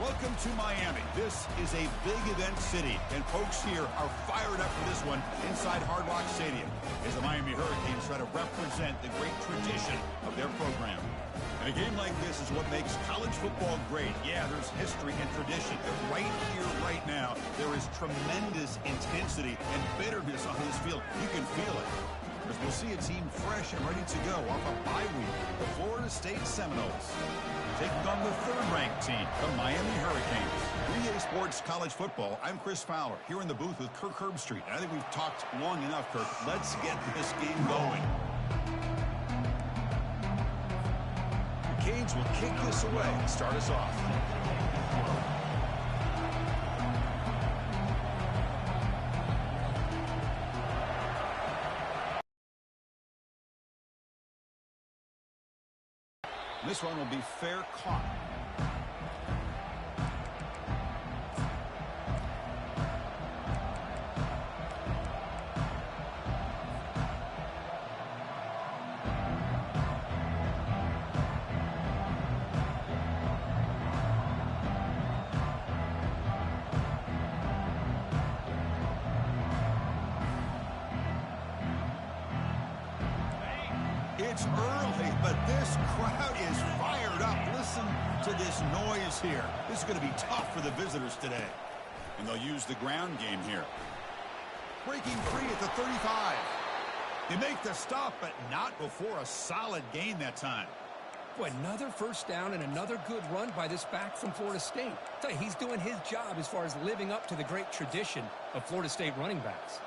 Welcome to Miami. This is a big event city, and folks here are fired up for this one inside Hard Rock Stadium as the Miami Hurricanes try to represent the great tradition of their program. And a game like this is what makes college football great. Yeah, there's history and tradition, but right here, right now, there is tremendous intensity and bitterness on this field. You can feel it. As we'll see a team fresh and ready to go off a bye week, the Florida State Seminoles taking on the third-ranked team, the Miami Hurricanes. EA Sports College Football, I'm Chris Fowler, here in the booth with Kirk Herbstreit. I think we've talked long enough, Kirk. Let's get this game going. The Canes will kick this away and start us off. This one will be fair caught. It's early, but this crowd is fired up. Listen to this noise here. This is going to be tough for the visitors today. And they'll use the ground game here. Breaking free at the 35. They make the stop, but not before a solid gain that time. Boy, another first down and another good run by this back from Florida State. I tell you, he's doing his job as far as living up to the great tradition of Florida State running backs.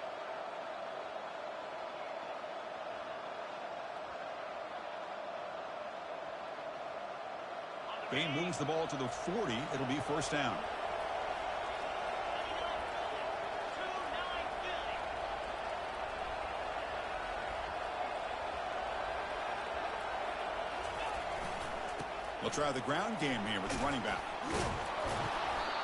Bain moves the ball to the 40. It'll be first down. We'll try the ground game here with the running back.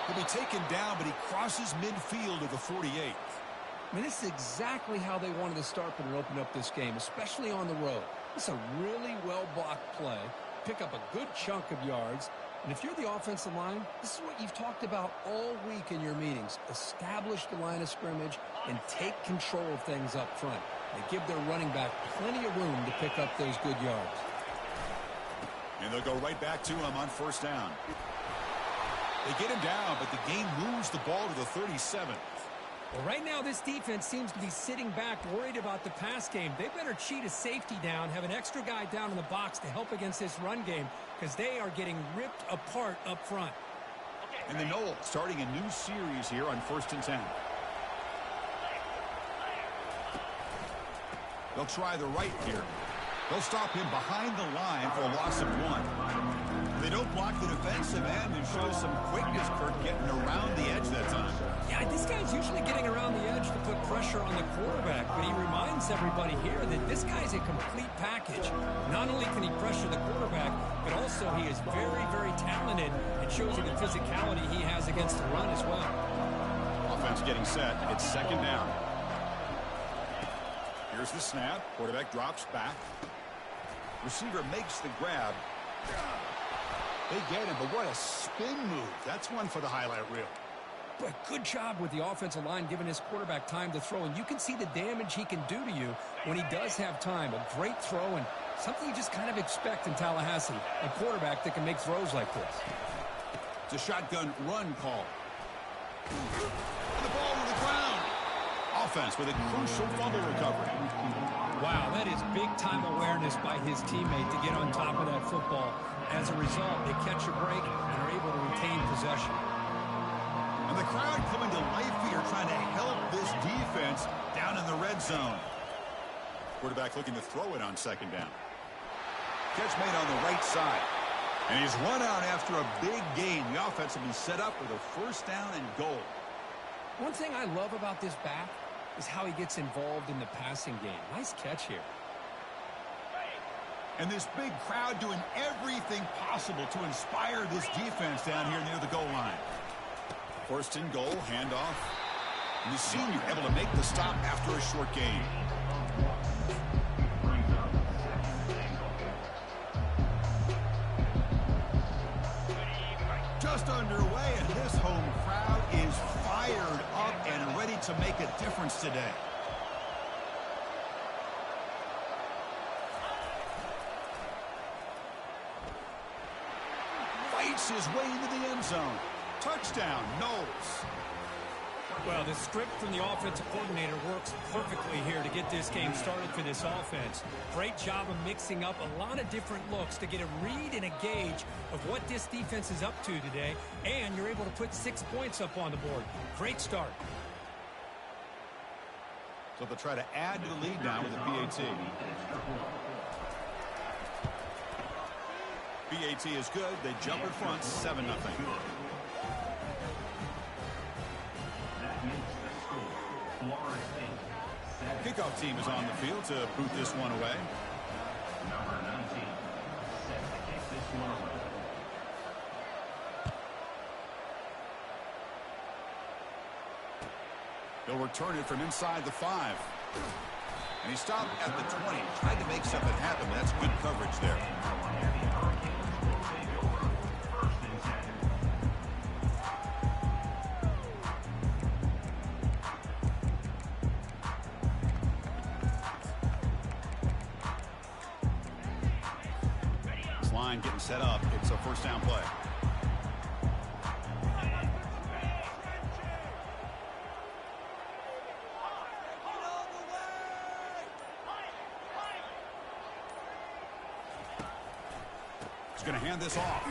He'll be taken down, but he crosses midfield to the 48. I mean, this is exactly how they wanted to start and open up this game, especially on the road. It's a really well-blocked play. Pick up a good chunk of yards. And if you're the offensive line, this is what you've talked about all week in your meetings. Establish the line of scrimmage and take control of things up front. They give their running back plenty of room to pick up those good yards. And they'll go right back to him on first down. They get him down, but the game moves the ball to the 37. Well, right now, this defense seems to be sitting back, worried about the pass game. They better cheat a safety down, have an extra guy down in the box to help against this run game, because they are getting ripped apart up front. And the Noles starting a new series here on 1st and 10. They'll try the right here. They'll stop him behind the line for a loss of 1. They don't block the defensive end and show some quickness, Kirk, getting around the edge that time. Yeah, this guy's usually getting around the edge to put pressure on the quarterback, but he reminds everybody here that this guy's a complete package. Not only can he pressure the quarterback, but also he is very, very talented and shows you the physicality he has against the run as well. Offense getting set. It's second down. Here's the snap. Quarterback drops back. Receiver makes the grab. They get him, but what a spin move. That's one for the highlight reel. But good job with the offensive line giving his quarterback time to throw, and you can see the damage he can do to you when he does have time. A great throw and something you just kind of expect in Tallahassee, a quarterback that can make throws like this. It's a shotgun run call. And the ball to the ground. Offense with a crucial fumble recovery. Wow, that is big-time awareness by his teammate to get on top of that football. As a result, they catch a break and are able to retain possession. And the crowd coming to life here trying to help this defense down in the red zone. Quarterback looking to throw it on second down. Catch made on the right side. And he's run out after a big gain. The offense will be set up with a first down and goal. One thing I love about this back is how he gets involved in the passing game. Nice catch here. And this big crowd doing everything possible to inspire this defense down here near the goal line. First and goal, handoff. And the senior able to make the stop after a short gain. just underway, and this home crowd is fired up and ready to make a difference today. Fights his way into the end zone. Touchdown, Knowles. Well, the script from the offensive coordinator works perfectly here to get this game started for this offense. Great job of mixing up a lot of different looks to get a read and a gauge of what this defense is up to today, and you're able to put 6 points up on the board. Great start. So they'll try to add to the lead now with a PAT. PAT is good. They jump in front, 7-0. Kickoff team is on the field to boot this one away. Number 19 set to kick this one away. They'll return it from inside the 5. And he stopped at the 20. Tried to make something happen, but that's good coverage there. Line getting set up. It's a first down play. He's going to hand this off.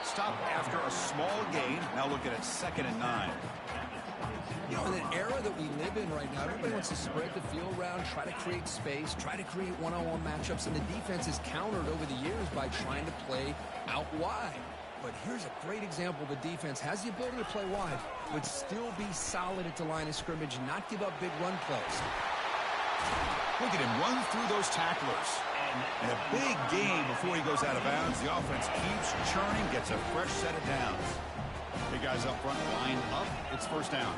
Stop after a small gain. Now looking at 2nd and 9. You know, in an era that we live in right now, everybody wants to spread the field around, try to create space, try to create one-on-one matchups, and the defense is countered over the years by trying to play out wide. But here's a great example. The defense has the ability to play wide, but still be solid at the line of scrimmage and not give up big run plays. Look at him run through those tacklers. And a big gain before he goes out of bounds. The offense keeps churning, gets a fresh set of downs. Big guys up front, line up. It's first down.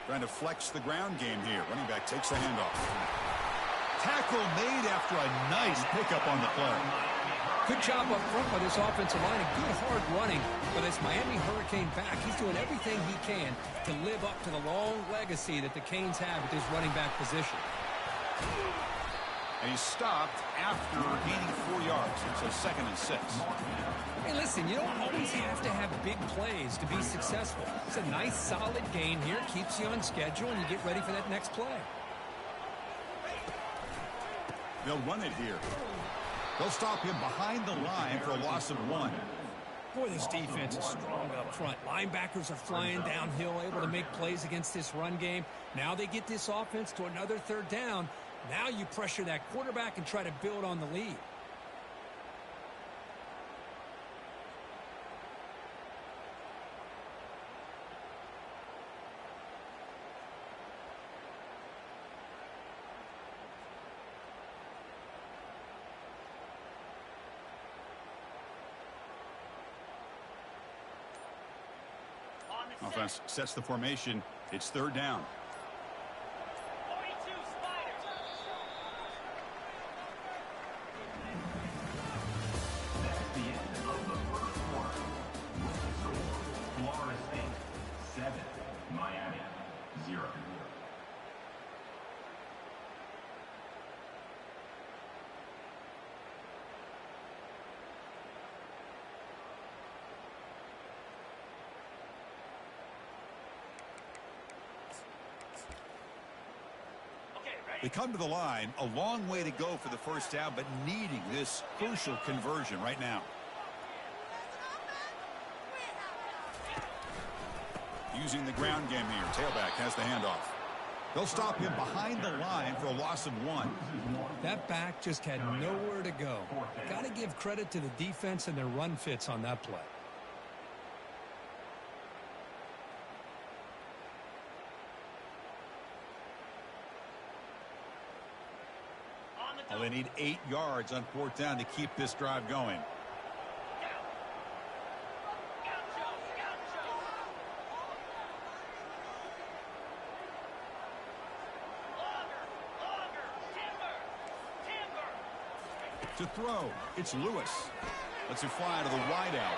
Trying to flex the ground game here. Running back takes the handoff. Tackle made after a nice pickup on the play. Good job up front by this offensive line. A good hard running by this Miami Hurricane back. He's doing everything he can to live up to the long legacy that the Canes have at this running back position. And he stopped after gaining 4 yards. So 2nd and 6. Hey, listen, you don't always have to have big plays to be successful. It's a nice, solid gain here. Keeps you on schedule, and you get ready for that next play. They'll run it here. They'll stop him behind the line for a loss of 1. Boy, this defense is strong up front. Linebackers are flying downhill, able to make plays against this run game. Now they get this offense to another 3rd down. Now you pressure that quarterback and try to build on the lead. Offense sets the formation. It's 3rd down. That's the end of the first quarter. With the score, Florida State 7, Miami 0. They come to the line, a long way to go for the first down, but needing this crucial conversion right now. Using the ground game here. Tailback has the handoff. They'll stop him behind the line for a loss of 1. That back just had nowhere to go. Got to give credit to the defense and their run fits on that play. Well, they need 8 yards on 4th down to keep this drive going. To throw, it's Lewis. Lets it fly to the wideout.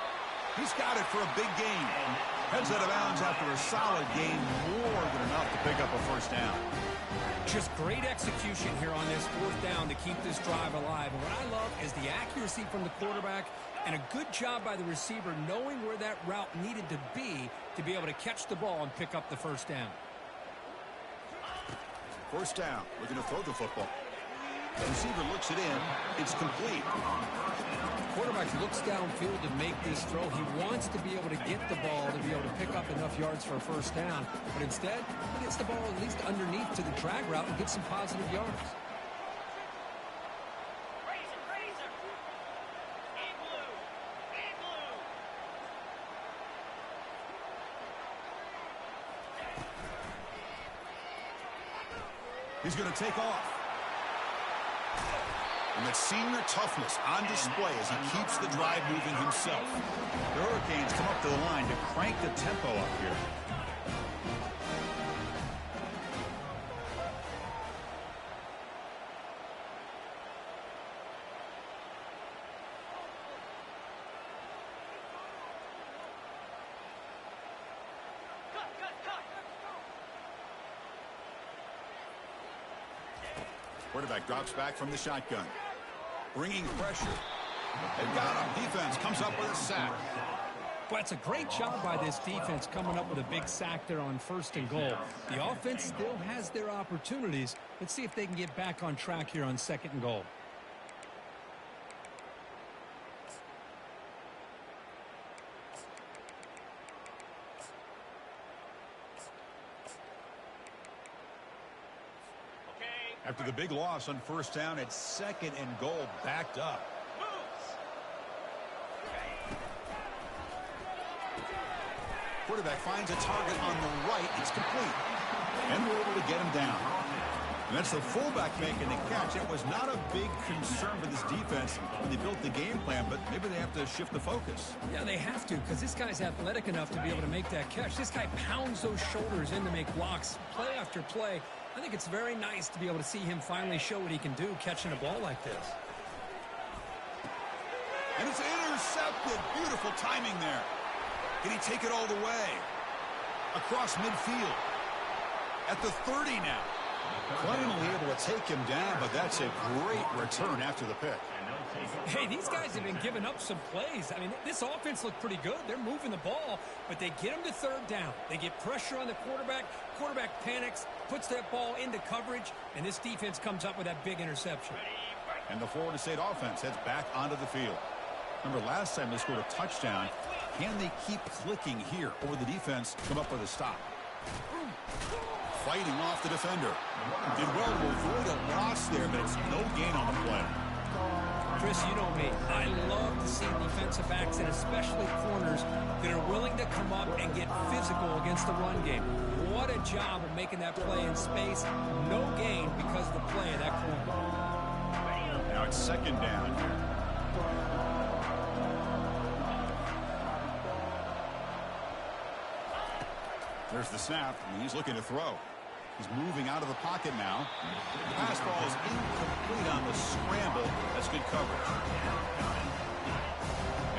He's got it for a big gain. Heads out of bounds after a solid gain, more than enough to pick up a first down. Just great execution here on this fourth down to keep this drive alive. And what I love is the accuracy from the quarterback and a good job by the receiver knowing where that route needed to be able to catch the ball and pick up the first down. First down, looking to throw the football. The receiver looks it in. It's complete. Quarterback looks downfield to make this throw. He wants to be able to get the ball to be able to pick up enough yards for a first down. But instead, he gets the ball at least underneath to the drag route and gets some positive yards. He's going to take off. And that senior toughness on display as he keeps the drive moving himself. The Hurricanes come up to the line to crank the tempo up here. Quarterback drops back from the shotgun. Bringing pressure. They've got him. Defense comes up with a sack. Well, it's a great job by this defense coming up with a big sack there on 1st and goal. The offense still has their opportunities. Let's see if they can get back on track here on 2nd and goal. After the big loss on 1st down, it's 2nd and goal, backed up. Quarterback finds a target on the right. It's complete. And we're able to get him down. And that's the fullback making the catch. It was not a big concern for this defense when they built the game plan, but maybe they have to shift the focus. Yeah, they have to, because this guy's athletic enough to be able to make that catch. This guy pounds those shoulders in to make blocks play after play. I think it's very nice to be able to see him finally show what he can do catching a ball like this. And it's intercepted. Beautiful timing there. Can he take it all the way? Across midfield. At the 30 now. Finally able to take him down, but that's a great return after the pick. Hey, these guys have been giving up some plays. I mean, this offense looked pretty good. They're moving the ball, but they get him to 3rd down. They get pressure on the quarterback. Quarterback panics, puts that ball into coverage, and this defense comes up with that big interception. And the Florida State offense heads back onto the field. Remember, last time they scored a touchdown. Can they keep clicking here, or the defense come up with a stop? Fighting off the defender. Did well to avoid a loss there, but it's no gain on the play. Chris, you know me. I love to see defensive backs, and especially corners, that are willing to come up and get physical against the run game. What a job of making that play in space. No gain because of the play of that corner. Now it's 2nd down. There's the snap, and he's looking to throw. He's moving out of the pocket now. The pass ball is incomplete on the scramble. That's good coverage.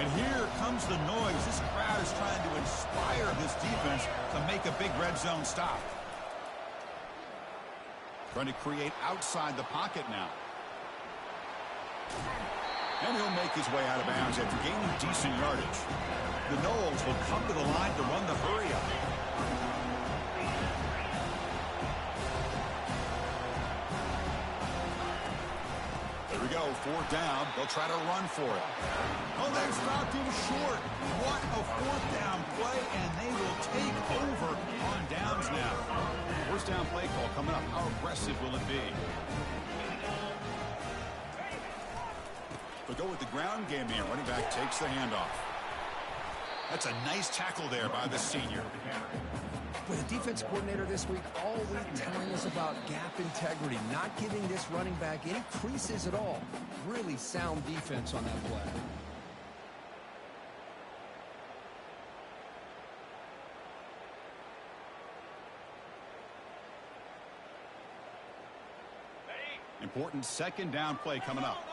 And here comes the noise. This crowd is trying to inspire this defense to make a big red zone stop. Trying to create outside the pocket now. And he'll make his way out of bounds after gaining decent yardage. The Noles will come to the line to run the hurry-up. Here we go, 4th down. They'll try to run for it. Oh, they've stopped him short. What a 4th down play, and they will take over on downs now. 1st down play call coming up. How aggressive will it be? They'll go with the ground game here. Running back takes the handoff. That's a nice tackle there by the senior. With the defense coordinator this week all week telling us about gap integrity, not giving this running back any creases at all. Really sound defense on that play. Important 2nd down play coming up.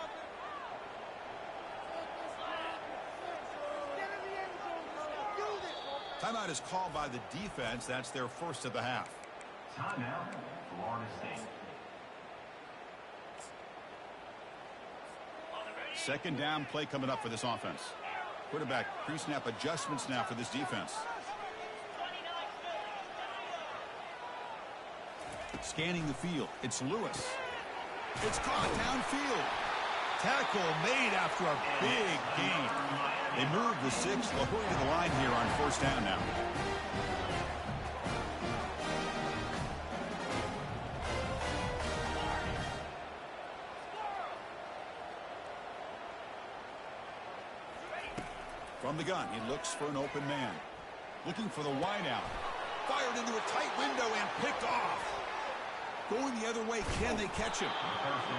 Timeout is called by the defense. That's their first of the half. Timeout, Florida State. Second down play coming up for this offense. Quarterback pre-snap adjustments now for this defense. Scanning the field. It's Lewis. It's caught downfield. Tackle made after a big gain. They move the 6. They'll hurry to the line here on first down now. From the gun, he looks for an open man. Looking for the wideout. Fired into a tight window and picked off. Going the other way, can they catch him?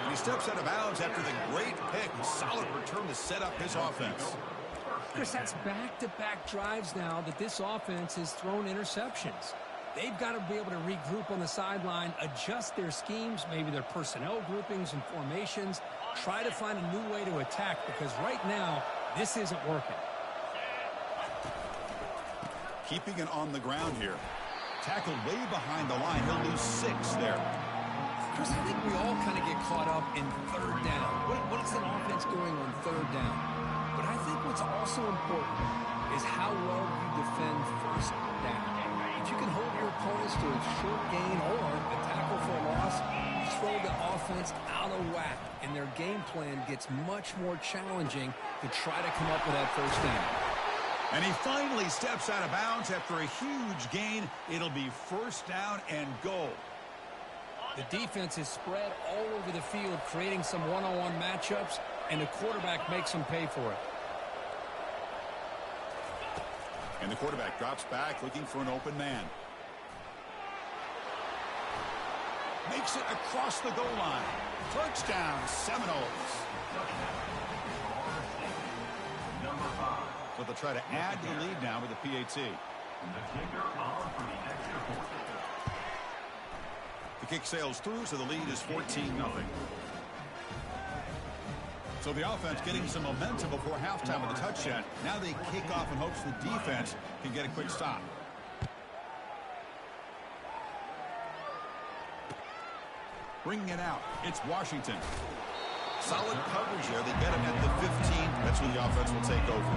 And he steps out of bounds after the great pick. Solid return to set up his offense. Chris, that's back-to-back drives now that this offense has thrown interceptions. They've got to be able to regroup on the sideline, adjust their schemes, maybe their personnel groupings and formations, try to find a new way to attack, because right now, this isn't working. Keeping it on the ground here. Tackled way behind the line. He'll lose 6 there. Chris, I think we all kind of get caught up in third down. What is an offense doing on third down? But I think what's also important is how well you defend first down. If you can hold your opponents to a short gain or a tackle for a loss, you throw the offense out of whack, and their game plan gets much more challenging to try to come up with that first down. And he finally steps out of bounds after a huge gain. It'll be first down and goal. The defense is spread all over the field, creating some one-on-one matchups, and the quarterback makes them pay for it. And the quarterback drops back, looking for an open man. Makes it across the goal line. Touchdown, Seminoles. Number 5. So they'll try to add to the lead now with the PAT. The kicker on for the extra point. The kick sails through, so the lead is 14-0. So the offense getting some momentum before halftime with a touchdown. Now they kick off in hopes the defense can get a quick stop. Bringing it out, it's Washington. Solid coverage there. They get him at the 15. That's when the offense will take over.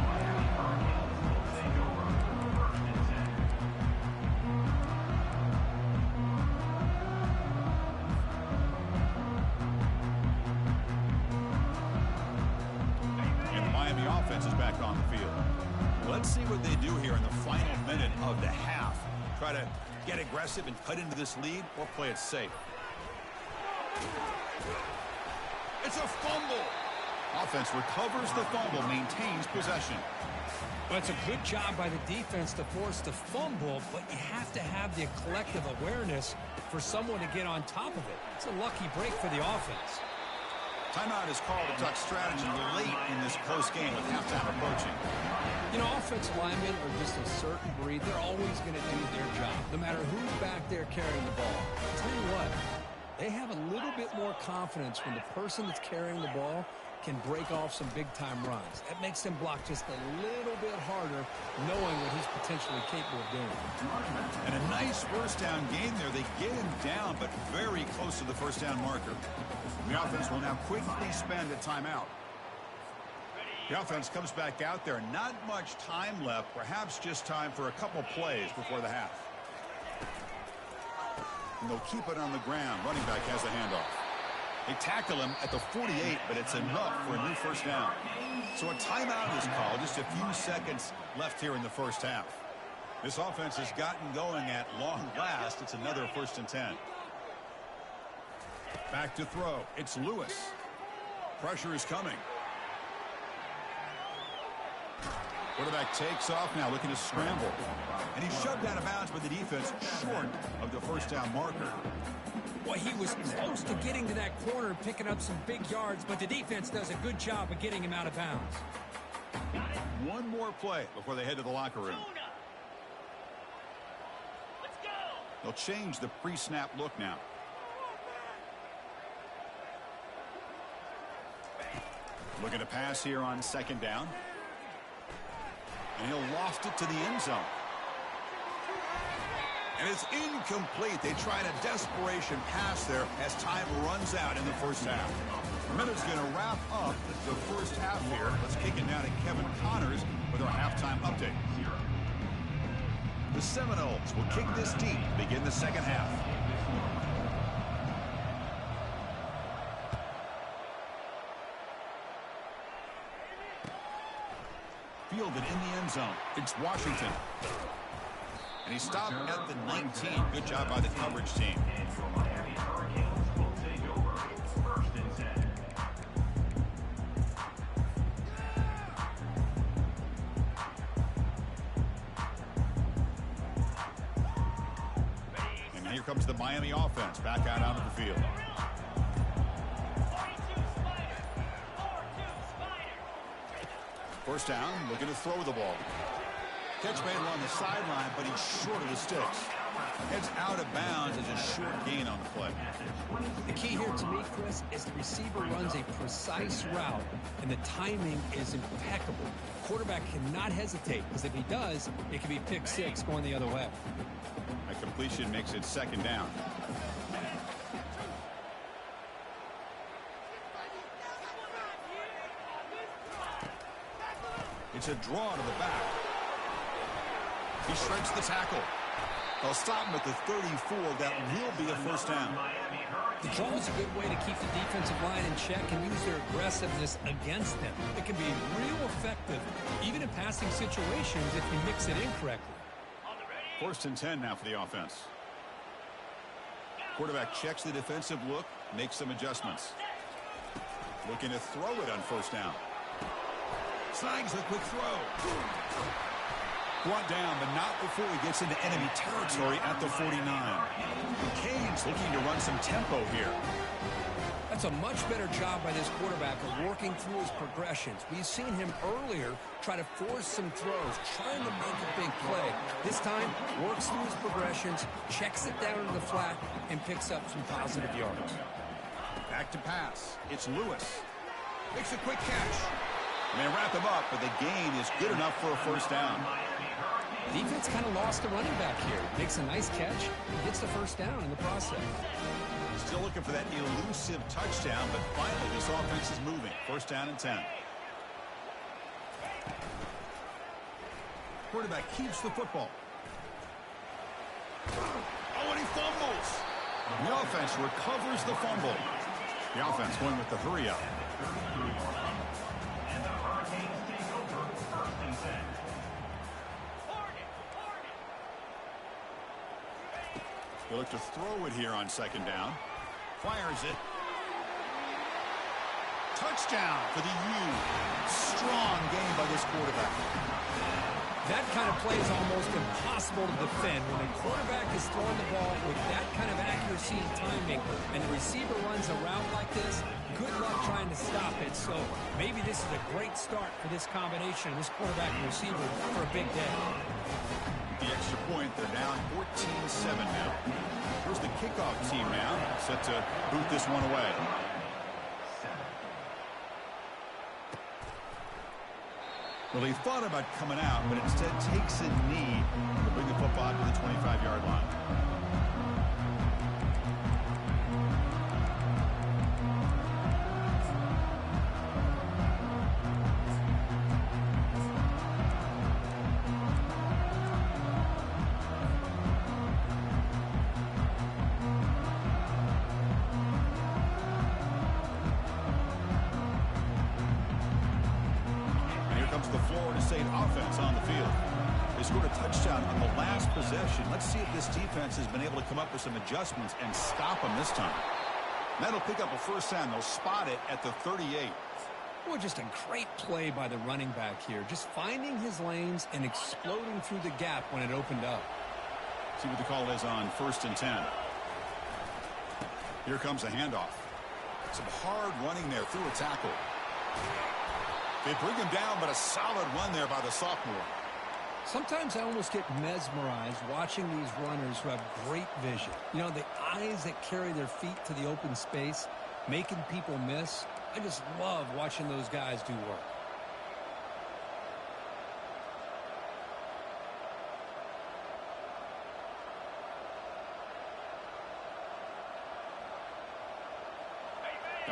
Let's see what they do here in the final minute of the half. Try to get aggressive and cut into this lead, or play it safe. It's a fumble. Offense recovers the fumble, maintains possession. Well, it's a good job by the defense to force the fumble, but you have to have the collective awareness for someone to get on top of it. It's a lucky break for the offense. Timeout is called to talk strategy late in this close game with halftime approaching. You know, offensive linemen are just a certain breed. They're always going to do their job, no matter who's back there carrying the ball. I'll tell you what, they have a little bit more confidence when the person that's carrying the ball can break off some big-time runs. That makes them block just a little bit harder, knowing what he's potentially capable of doing. And a nice first down gain there. They get him down, but very close to the first down marker. The offense will now quickly spend a timeout. The offense comes back out there. Not much time left. Perhaps just time for a couple plays before the half. And they'll keep it on the ground. Running back has the handoff. They tackle him at the 48, but it's enough for a new first down. So a timeout is called. Just a few seconds left here in the first half. This offense has gotten going at long last. It's another 1st and 10. Back to throw. It's Lewis. Pressure is coming. Quarterback takes off now, looking to scramble. And he's shoved out of bounds by the defense, short of the first down marker. Well, he was close to getting to that corner, picking up some big yards, but the defense does a good job of getting him out of bounds. One more play before they head to the locker room. They'll change the pre-snap look now. Looking to pass here on second down. And he'll loft it to the end zone. And it's incomplete. They tried a desperation pass there as time runs out in the first half. Minute's going to wrap up the first half here. Let's kick it down to Kevin Connors with our halftime update. The Seminoles will kick this deep to begin the second half. Fielded in the end zone. It's Washington. And he stopped at the 19. Good job by the coverage team. Miami Hurricanes will take over first and 10. And here comes the Miami offense back out onto the field. First down, looking to throw the ball. Catch made along the sideline, but he's short of the sticks. Heads out of bounds as a short gain on the play. The key here to me, Chris, is the receiver runs a precise route, and the timing is impeccable. Quarterback cannot hesitate, because if he does, it could be pick six going the other way. A completion makes it second down. It's a draw to the back. He shreds the tackle. They'll stop him at the 34. That will be a first down. The draw is a good way to keep the defensive line in check and use their aggressiveness against them. It can be real effective, even in passing situations, if you mix it in correctly. First and 10 now for the offense. Quarterback checks the defensive look, makes some adjustments. Looking to throw it on first down. Snags a quick throw. Brought down, but not before he gets into enemy territory at the 49. The Canes looking to run some tempo here. That's a much better job by this quarterback of working through his progressions. We've seen him earlier try to force some throws, trying to make a big play. This time, works through his progressions, checks it down into the flat, and picks up some positive yards. Back to pass. It's Lewis. Makes a quick catch. And they wrap him up, but the gain is good enough for a first down. Defense kind of lost the running back here. Makes a nice catch and gets the first down in the process. Still looking for that elusive touchdown, but finally this offense is moving. First down and 10. Quarterback keeps the football. Oh, and he fumbles. The offense recovers the fumble. The offense going with the hurry up. And the Hurricanes take over first and 10. They look to throw it here on second down. Fires it. Touchdown for the U. Strong game by this quarterback. That kind of play is almost impossible to defend. When the quarterback is throwing the ball with that kind of accuracy and timing, and the receiver runs a route like this, good luck trying to stop it. So maybe this is a great start for this combination, this quarterback and receiver, for a big day. The extra point, they're down 14-7 now. Here's the kickoff team now, set to boot this one away. Well, he thought about coming out, but instead takes a knee to bring the football to the 25-yard line. Offense on the field. They scored a touchdown on the last possession. Let's see if this defense has been able to come up with some adjustments and stop them this time. That'll pick up a first down. They'll spot it at the 38. Boy, just a great play by the running back here. Just finding his lanes and exploding through the gap when it opened up. See what the call is on first and 10. Here comes a handoff. Some hard running there through a tackle. They bring him down, but a solid run there by the sophomore. Sometimes I almost get mesmerized watching these runners who have great vision. You know, the eyes that carry their feet to the open space, making people miss. I just love watching those guys do work.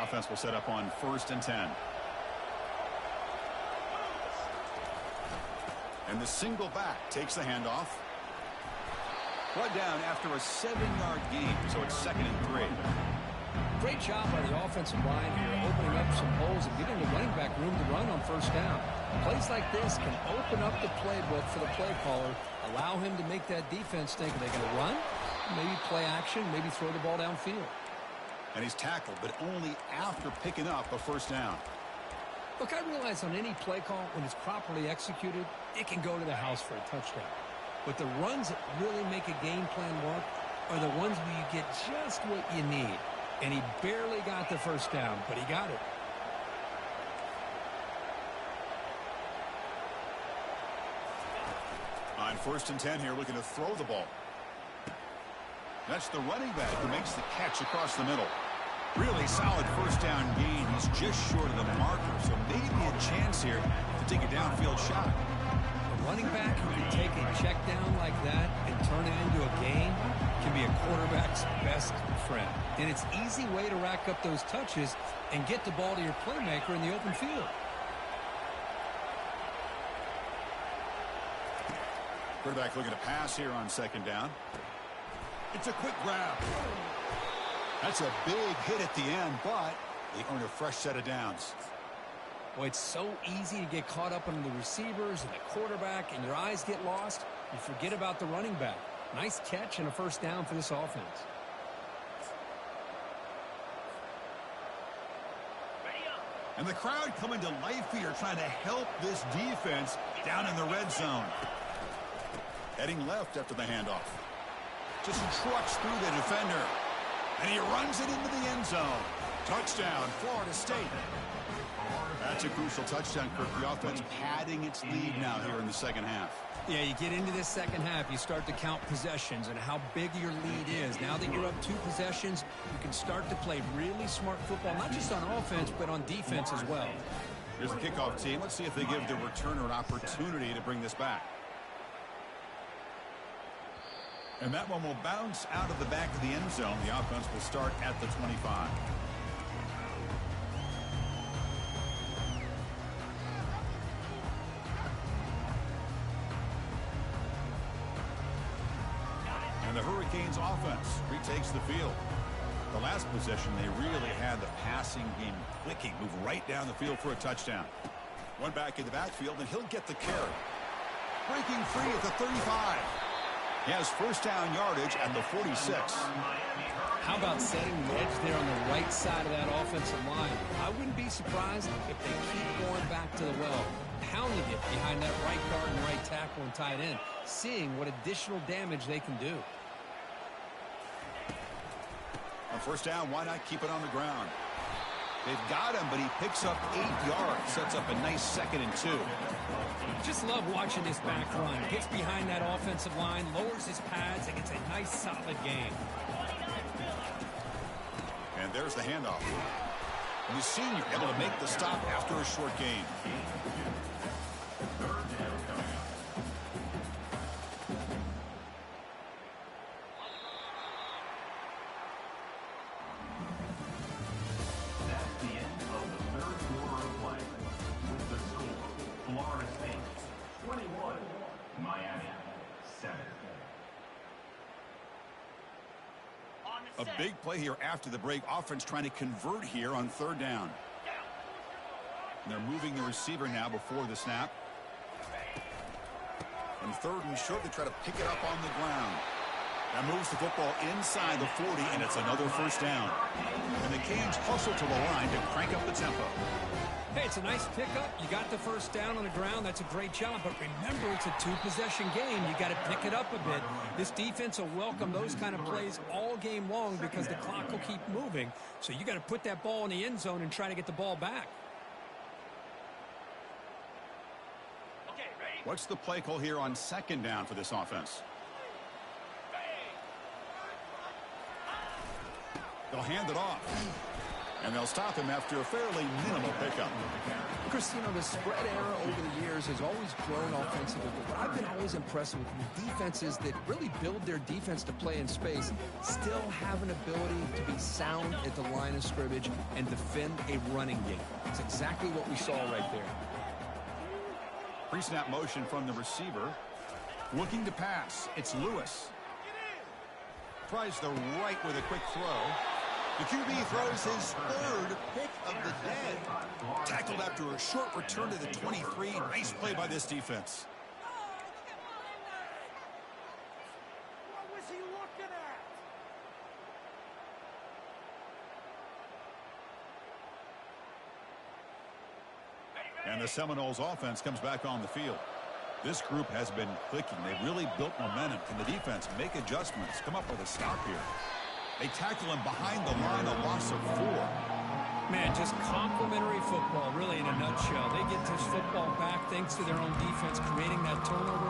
Offense will set up on 1st and 10. And the single back takes the handoff. Brought down after a 7-yard gain, so it's 2nd and 3. Great job by the offensive line here, opening up some holes and giving the running back room to run on 1st down. Plays like this can open up the playbook for the play caller, allow him to make that defense think, are they going to run? Maybe play action, maybe throw the ball downfield. And he's tackled, but only after picking up a 1st down. Look, I realize on any play call, when it's properly executed, it can go to the house for a touchdown. But the runs that really make a game plan work are the ones where you get just what you need. And he barely got the 1st down, but he got it. On 1st and 10 here, looking to throw the ball. That's the running back who makes the catch across the middle. Really solid 1st down gain. He's just short of the marker, so maybe a chance here to take a downfield shot. A running back who can take a check down like that and turn it into a gain can be a quarterback's best friend. And it's an easy way to rack up those touches and get the ball to your playmaker in the open field. Quarterback looking to pass here on 2nd down. It's a quick grab. That's a big hit at the end, but they earn a fresh set of downs. Boy, it's so easy to get caught up on the receivers and the quarterback, and your eyes get lost. You forget about the running back. Nice catch and a 1st down for this offense. And the crowd coming to life here, trying to help this defense down in the red zone. Heading left after the handoff. Just trucks through the defender. And he runs it into the end zone. Touchdown, Florida State. That's a crucial touchdown, Kirk. The offense padding its lead now here in the 2nd half. Yeah, you get into this 2nd half, you start to count possessions and how big your lead is. Now that you're up 2 possessions, you can start to play really smart football, not just on offense, but on defense as well. Here's the kickoff team. Let's see if they give the returner an opportunity to bring this back. And that one will bounce out of the back of the end zone. The offense will start at the 25. And the Hurricanes offense retakes the field. The last possession, they really had the passing game clicking. Move right down the field for a touchdown. One back in the backfield, and he'll get the carry. Breaking free at the 35. He has 1st down yardage at the 46. How about setting the edge there on the right side of that offensive line? I wouldn't be surprised if they keep going back to the well, pounding it behind that right guard and right tackle and tight end, seeing what additional damage they can do. On 1st down, why not keep it on the ground? They've got him, but he picks up 8 yards, sets up a nice 2nd and 2. Just love watching this back run. Gets behind that offensive line, lowers his pads, and gets a nice solid gain. And there's the handoff. And the senior able to make the stop after a short gain. A big play here after the break. Offense trying to convert here on 3rd down. And they're moving the receiver now before the snap. And 3rd and short, they try to pick it up on the ground. That moves the football inside the 40, and it's another 1st down. And the Canes hustle to the line to crank up the tempo. Hey, it's a nice pickup. You got the 1st down on the ground. That's a great job. But remember, it's a 2-possession game. You got to pick it up a bit. This defense will welcome those kind of plays all game long because the clock will keep moving. So you got to put that ball in the end zone and try to get the ball back. Okay, ready? What's the play call here on 2nd down for this offense? They'll hand it off. And they'll stop him after a fairly minimal pickup. Chris, you know, the spread era over the years has always grown offensively, but what I've been always impressed with defenses that really build their defense to play in space still have an ability to be sound at the line of scrimmage and defend a running game. It's exactly what we saw right there. Pre-snap motion from the receiver. Looking to pass. It's Lewis. Tries the right with a quick throw. The QB throws his third pick of the day. Tackled after a short return to the 23. Nice play by this defense. What was he looking at? And the Seminoles offense comes back on the field. This group has been clicking. They've really built momentum. Can the defense make adjustments? Come up with a stop here. They tackle him behind the line, a loss of 4. Man, just complimentary football, really, in a nutshell. They get this football back thanks to their own defense, creating that turnover,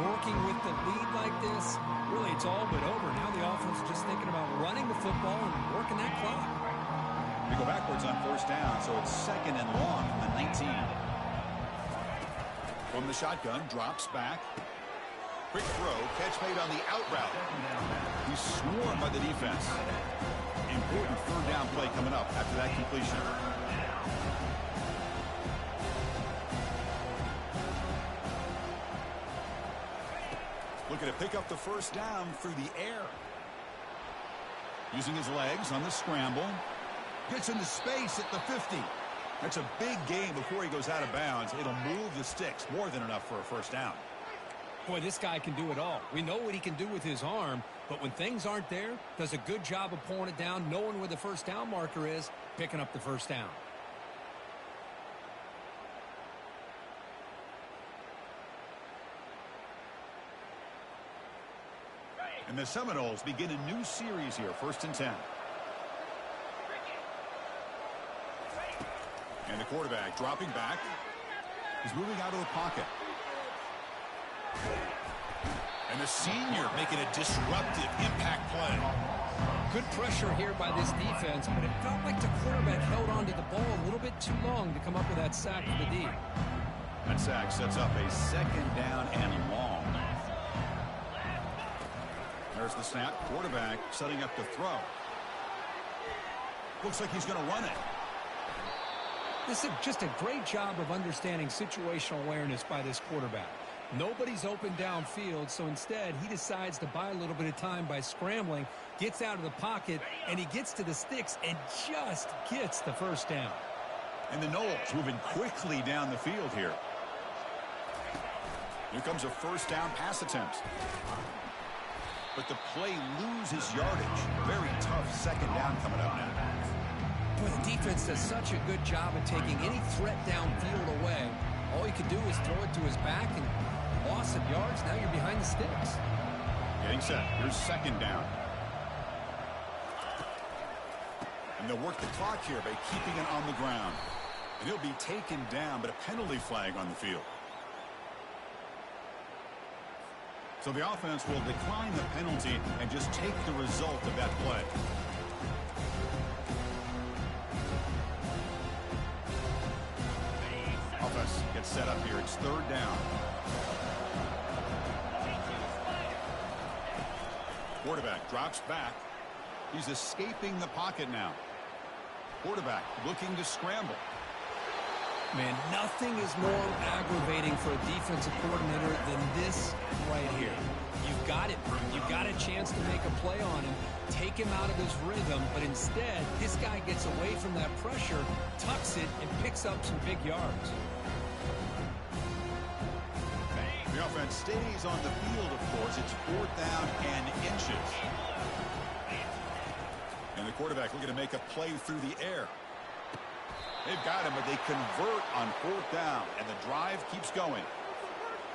working with the lead like this. Really, it's all but over. Now the offense is just thinking about running the football and working that clock. They go backwards on first down, so it's 2nd and long from the 19. From the shotgun, drops back. Quick throw, catch made on the out route. He's swarmed by the defense. Important third down play coming up after that completion. Looking to pick up the first down through the air. Using his legs on the scramble. Gets into space at the 50. That's a big gain before he goes out of bounds. It'll move the sticks, more than enough for a first down. Boy, this guy can do it all. We know what he can do with his arm, but when things aren't there, does a good job of pulling it down, knowing where the first down marker is, picking up the first down. And the Seminoles begin a new series here, 1st and 10. And the quarterback dropping back. He's moving out of the pocket. And the senior making a disruptive impact play. Good pressure here by this defense, but it felt like the quarterback held onto the ball a little bit too long to come up with that sack for the D. That sack sets up a 2nd down and long. There's the snap. Quarterback setting up the throw. Looks like he's going to run it. This is just a great job of understanding situational awareness by this quarterback. Nobody's open downfield, so instead he decides to buy a little bit of time by scrambling, gets out of the pocket, and he gets to the sticks and just gets the first down. And the Noles moving quickly down the field here. Here comes a first down pass attempt. But the play loses yardage. Very tough 2nd down coming up now. Boy, the defense does such a good job of taking any threat downfield away. All he could do is throw it to his back, and loss of yards, now you're behind the sticks. Getting set. Here's 2nd down. And they'll work the clock here by keeping it on the ground. And he'll be taken down, but a penalty flag on the field. So the offense will decline the penalty and just take the result of that play. Offense gets set up here. It's 3rd down. Quarterback drops back. He's escaping the pocket now. Quarterback looking to scramble. Man, nothing is more aggravating for a defensive coordinator than this right here. You've got it. You've got a chance to make a play on him, take him out of his rhythm, but instead, this guy gets away from that pressure, tucks it, and picks up some big yards. The offense stays on the field, of course. It's 4th down and inches. And the quarterback looking to make a play through the air. They've got him, but they convert on 4th down, and the drive keeps going.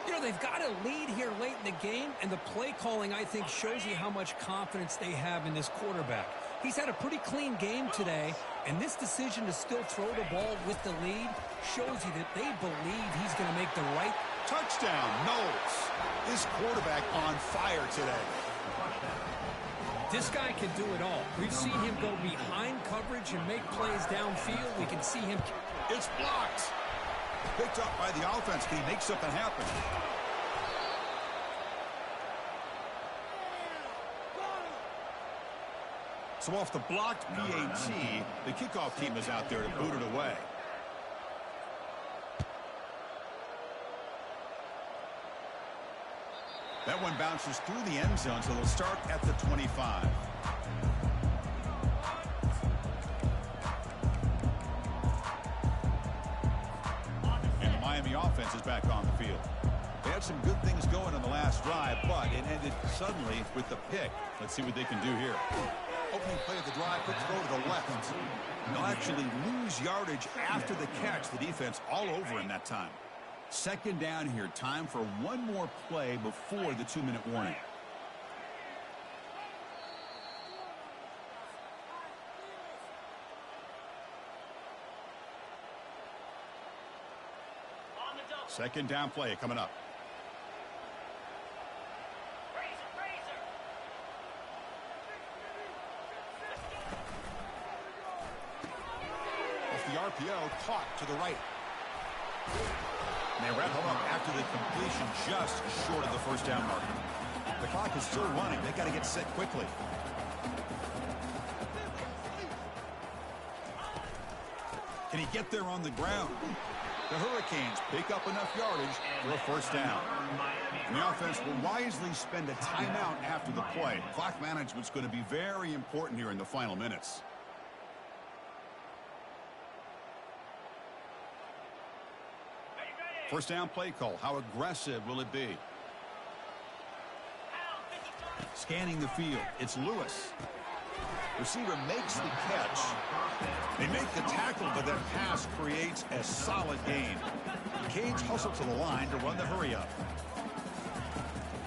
You know, they've got a lead here late in the game, and the play calling, I think, shows you how much confidence they have in this quarterback. He's had a pretty clean game today, and this decision to still throw the ball with the lead shows you that they believe he's going to make the right touchdown. Noles. This quarterback on fire today. This guy can do it all. We've seen him go behind coverage and make plays downfield. We can see him. It's blocked. Picked up by the offense. Can he make something happen? So off the blocked PAT, the kickoff team is out there to boot it away. That one bounces through the end zone, so they'll start at the 25. And the Miami offense is back on the field. They had some good things going on the last drive, but it ended suddenly with the pick. Let's see what they can do here. Opening play of the drive, quick throw to the left. They'll actually lose yardage after the catch. The defense all over him that time. Second down here. Time for one more play before the 2-minute warning. Second down play coming up. Off the RPO, caught to the right. And they wrap him up after the completion, just short of the first down marker. The clock is still running. They got to get set quickly. Can he get there on the ground? The Hurricanes pick up enough yardage for a first down. And the offense will wisely spend a timeout after the play. Clock management's going to be very important here in the final minutes. First down play call. How aggressive will it be? Scanning the field. It's Lewis. Receiver makes the catch. They make the tackle, but that pass creates a solid gain. Canes hustle to the line to run the hurry up.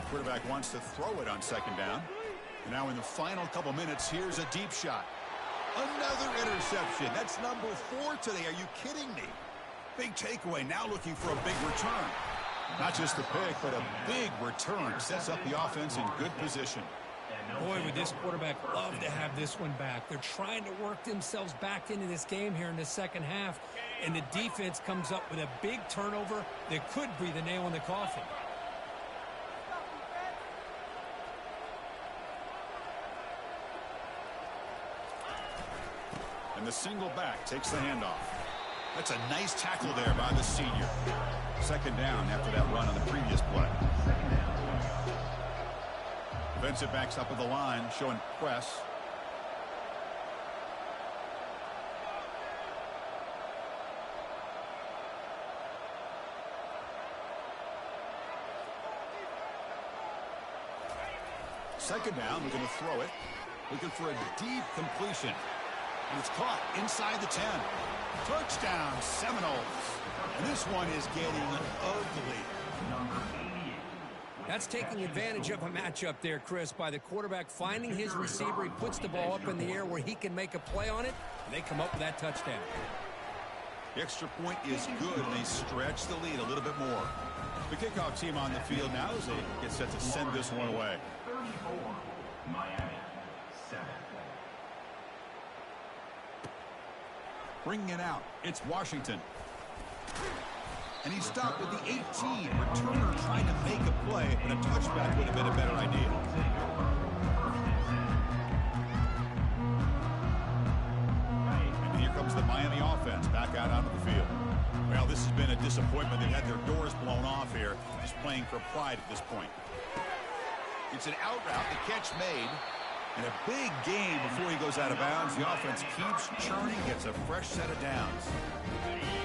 Quarterback wants to throw it on second down. And now in the final couple minutes, here's a deep shot. Another interception. That's number 4 today. Are you kidding me? Big takeaway, now looking for a big return. Not just the pick, but a big return. Sets up the offense in good position. Boy, would this quarterback love to have this one back. They're trying to work themselves back into this game here in the second half, and the defense comes up with a big turnover that could breathe a nail in the coffin. And the single back takes the handoff. That's a nice tackle there by the senior. Second down after that run on the previous play. Defensive backs up at the line, showing press. Second down, we're going to throw it. Looking for a deep completion. And it's caught inside the 10. Touchdown, Seminoles. And this one is getting ugly. That's taking advantage of a matchup there, Chris, by the quarterback finding his receiver. He puts the ball up in the air where he can make a play on it, and they come up with that touchdown. The extra point is good, and they stretch the lead a little bit more. The kickoff team on the field now as they get set to send this one away. 34, Miami, 7. Bringing it out, it's Washington. And he stopped with the 18. Returner trying to make a play, but a touchback would have been a better idea. And here comes the Miami offense back out onto the field. Well, this has been a disappointment. They've had their doors blown off here, just playing for pride at this point. It's an out route, the catch made, and a big gain before he goes out of bounds. The offense keeps churning, gets a fresh set of downs.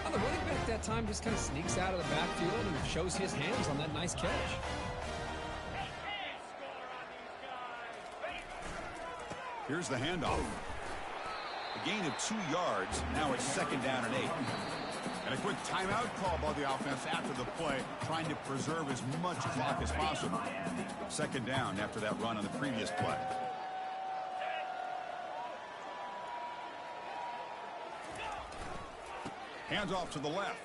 The running back that time just kind of sneaks out of the backfield and shows his hands on that nice catch. Here's the handoff. A gain of 2 yards. Now it's second down and 8. And a quick timeout call by the offense after the play, trying to preserve as much clock as possible. Second down after that run on the previous play. Hands off to the left.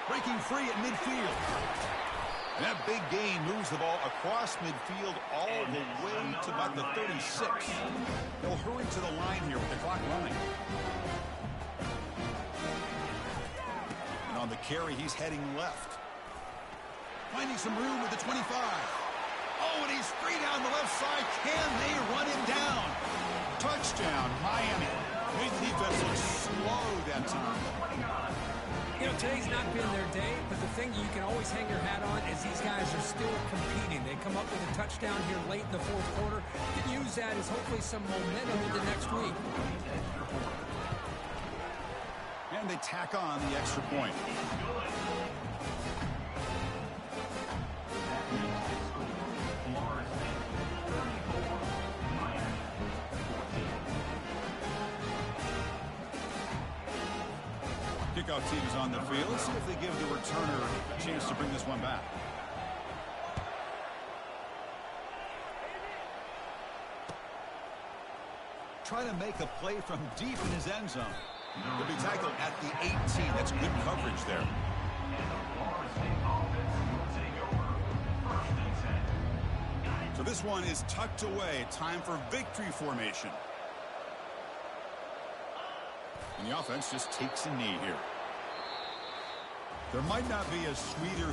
Breaking free at midfield. And that big gain moves the ball across midfield all the way to about the 36. They'll hurry to the line here with the clock running. carry. He's heading left. Finding some room with the 25. Oh, and he's free down the left side. Can they run him down? Touchdown, Miami. Made the defense look slow that time. You know, today's not been their day, but the thing you can always hang your hat on is these guys are still competing. They come up with a touchdown here late in the fourth quarter. Can use that as hopefully some momentum into next week. And they tack on the extra point. Kickoff team is on the field. Let's see if they give the returner a chance to bring this one back. Try to make a play from deep in his end zone. He'll be tackled at the 18. That's good coverage there. So this one is tucked away. Time for victory formation. And the offense just takes a knee here. There might not be a sweeter